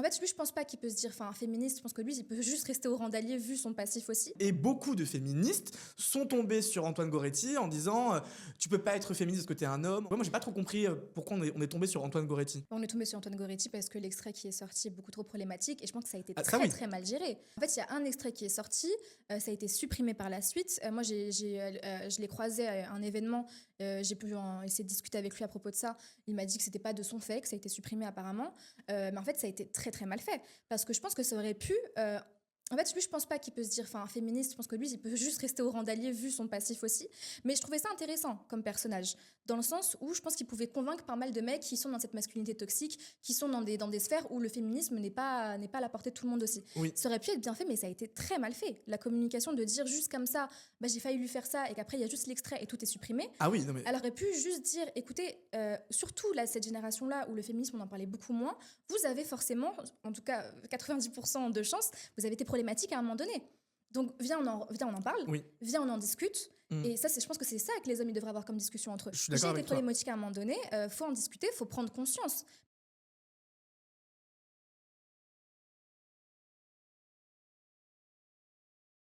En fait, lui, je pense pas qu'il peut se dire, enfin, féministe, je pense que lui, il peut juste rester au rang d'allié vu son passif aussi. Et beaucoup de féministes sont tombées sur Antoine Goretti en disant tu peux pas être féministe parce que t'es un homme. Ouais, moi, j'ai pas trop compris pourquoi on est tombé sur Antoine Goretti. On est tombé sur Antoine Goretti parce que l'extrait qui est sorti est beaucoup trop problématique et je pense que ça a été Ah, ça, très oui. très mal géré. En fait, il y a un extrait qui est sorti, ça a été supprimé par la suite. Moi, je l'ai croisé à un événement, j'ai pu essayer de discuter avec lui à propos de ça. Il m'a dit que c'était pas de son fait, que ça a été supprimé apparemment. Mais en fait, ça a été très très mal fait parce que je pense que ça aurait pu. En fait, lui, je pense pas qu'il peut se dire, enfin, féministe, je pense que lui, il peut juste rester au rang d'allié vu son passif aussi. Mais je trouvais ça intéressant comme personnage, dans le sens où je pense qu'il pouvait convaincre pas mal de mecs qui sont dans cette masculinité toxique, qui sont dans des sphères où le féminisme n'est pas à la portée de tout le monde aussi. Oui. Ça aurait pu être bien fait, mais ça a été très mal fait. La communication de dire juste comme ça, bah, j'ai failli lui faire ça, et qu'après, il y a juste l'extrait et tout est supprimé. Ah oui, non mais. Elle aurait pu juste dire, écoutez, surtout là, cette génération-là où le féminisme, on en parlait beaucoup moins, vous avez forcément, en tout cas 90% de chances, vous avez été problématique à un moment donné. Donc viens, on en parle, Oui. viens, on en discute. Mm. Et ça, je pense que c'est ça que les hommes ils devraient avoir comme discussion entre eux. Je suis d'accord J'ai été avec toi. problématique à un moment donné, faut en discuter, faut prendre conscience.